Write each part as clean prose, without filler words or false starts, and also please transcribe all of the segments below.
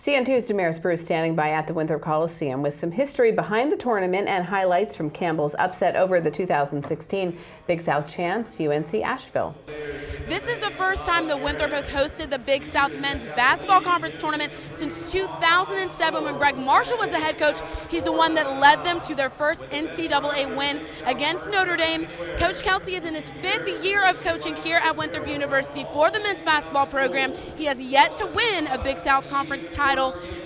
CN2's Damaris standing by at the Winthrop Coliseum with some history behind the tournament and highlights from Campbell's upset over the 2016 Big South champs, UNC Asheville. This is the first time that Winthrop has hosted the Big South Men's Basketball Conference tournament since 2007 when Greg Marshall was the head coach. He's the one that led them to their first NCAA win against Notre Dame. Coach Kelsey is in his 5th year of coaching here at Winthrop University for the men's basketball program. He has yet to win a Big South Conference title.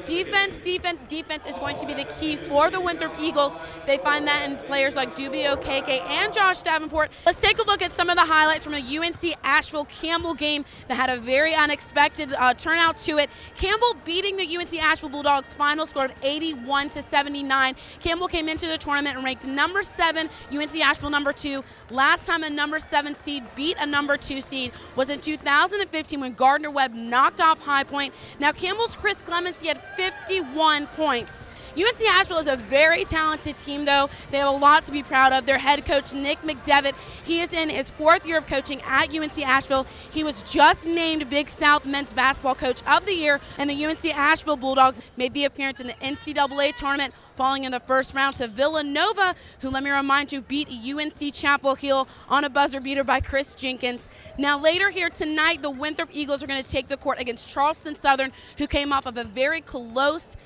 Defense is going to be the key for the Winthrop Eagles. They find that in players like Dubio, KK, and Josh Davenport. Let's take a look at some of the highlights from a UNC Asheville Campbell game that had a very unexpected turnout to it. Campbell beating the UNC Asheville Bulldogs final score of 81-79. Campbell came into the tournament and ranked number 7, UNC Asheville number 2. Last time a number 7 seed beat a number 2 seed was in 2015 when Gardner Webb knocked off High Point. Now Campbell's Chris Clements, he had 51 points. UNC Asheville is a very talented team, though. They have a lot to be proud of. Their head coach, Nick McDevitt, he is in his 4th year of coaching at UNC Asheville. He was just named Big South Men's Basketball Coach of the Year, and the UNC Asheville Bulldogs made the appearance in the NCAA tournament, falling in the first round to Villanova, who, let me remind you, beat UNC Chapel Hill on a buzzer beater by Chris Jenkins. Now later here tonight, the Winthrop Eagles are going to take the court against Charleston Southern, who came off of a very close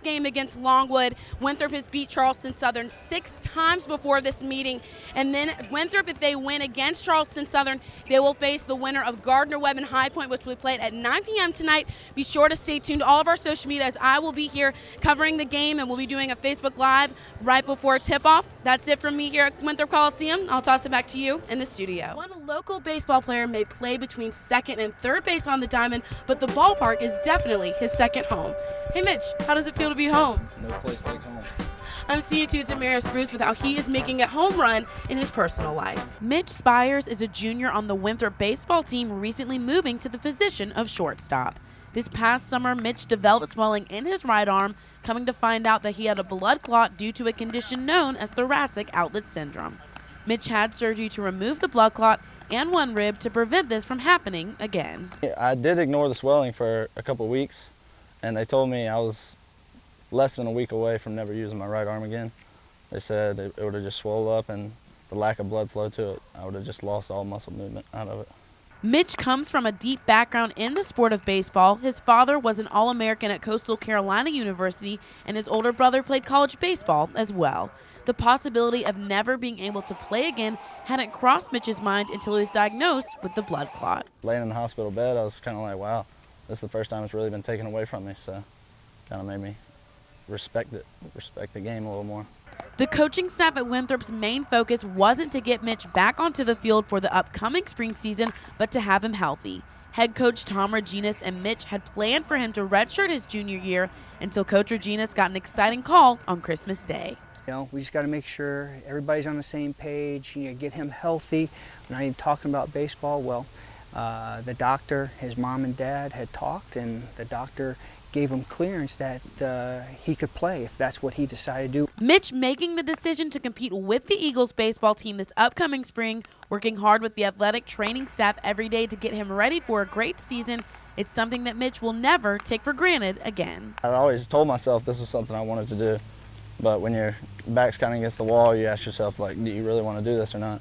game against Longwood. Winthrop has beat Charleston Southern 6 times before this meeting, and then Winthrop, if they win against Charleston Southern, they will face the winner of Gardner Webb and High Point, which we play at 9 p.m. tonight. Be sure to stay tuned to all of our social media as I will be here covering the game, and we'll be doing a Facebook Live right before tip-off. That's it from me here at Winthrop Coliseum. I'll toss it back to you in the studio. One local baseball player may play between 2nd and 3rd base on the diamond, but the ballpark is definitely his second home. Hey Mitch, how does it feel to be home? No place like home. I'm CN2's Damaris with how he is making a home run in his personal life. Mitch Spires is a junior on the Winthrop baseball team, recently moving to the position of shortstop. This past summer, Mitch developed swelling in his right arm, coming to find out that he had a blood clot due to a condition known as thoracic outlet syndrome. Mitch had surgery to remove the blood clot and one rib to prevent this from happening again. I did ignore the swelling for a couple weeks, and they told me I was less than a week away from never using my right arm again. They said it would have just swelled up, and the lack of blood flow to it, I would have just lost all muscle movement out of it. Mitch comes from a deep background in the sport of baseball. His father was an All-American at Coastal Carolina University, and his older brother played college baseball as well. The possibility of never being able to play again hadn't crossed Mitch's mind until he was diagnosed with the blood clot. Laying in the hospital bed, I was kind of like, wow, this is the first time it's really been taken away from me, so kind of made me respect the game a little more. The coaching staff at Winthrop's main focus wasn't to get Mitch back onto the field for the upcoming spring season, but to have him healthy. Head coach Tom Reginas and Mitch had planned for him to redshirt his junior year until Coach Reginas got an exciting call on Christmas Day. You know, we just got to make sure everybody's on the same page, you know, get him healthy. We're not even talking about baseball. Well, the doctor, his mom and dad had talked, and the doctor gave him clearance that he could play if that's what he decided to do. Mitch making the decision to compete with the Eagles baseball team this upcoming spring, working hard with the athletic training staff every day to get him ready for a great season. It's something that Mitch will never take for granted again. I always told myself this was something I wanted to do, but when your back's kind of against the wall, you ask yourself, like, do you really want to do this or not?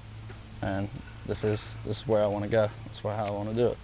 And this is where I want to go. This is how I want to do it.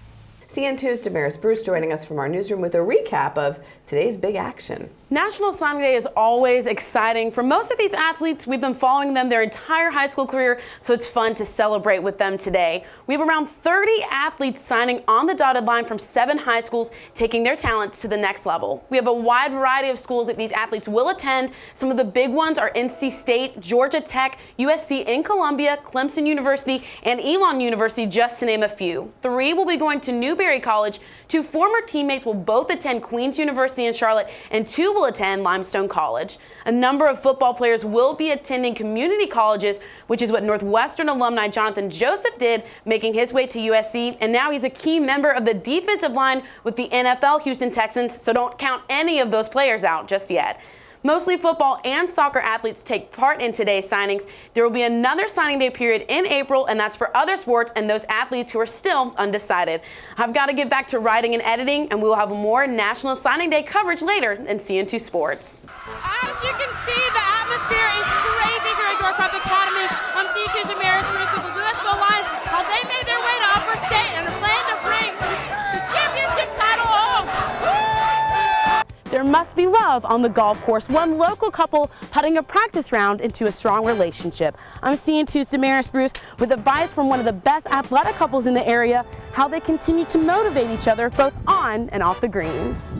CN2's Damaris joining us from our newsroom with a recap of today's big action. National Signing Day is always exciting. For most of these athletes, we've been following them their entire high school career, so it's fun to celebrate with them today. We have around 30 athletes signing on the dotted line from 7 high schools, taking their talents to the next level. We have a wide variety of schools that these athletes will attend. Some of the big ones are NC State, Georgia Tech, USC in Columbia, Clemson University, and Elon University, just to name a few. 3 will be going to Newberry College. 2 former teammates will both attend Queens University in Charlotte, and 2 will attend Limestone College. A number of football players will be attending community colleges, which is what Northwestern alumni Jonathan Joseph did, making his way to USC, and now he's a key member of the defensive line with the NFL Houston Texans, so don't count any of those players out just yet. Mostly football and soccer athletes take part in today's signings. There will be another signing day period in April, and that's for other sports and those athletes who are still undecided. I've got to get back to writing and editing, and we will have more National Signing Day coverage later in CN2 Sports. As you can see, the atmosphere is crazy here at York Prep Academy. I'm CN2's Damaris with the Louisville Lions. How they made their way to Upper State and are planning to bring the championship title home. There must be love on the golf course. One local couple putting a practice round into a strong relationship. I'm CN2's Damaris Bruce with advice from one of the best athletic couples in the area, how they continue to motivate each other both on and off the greens.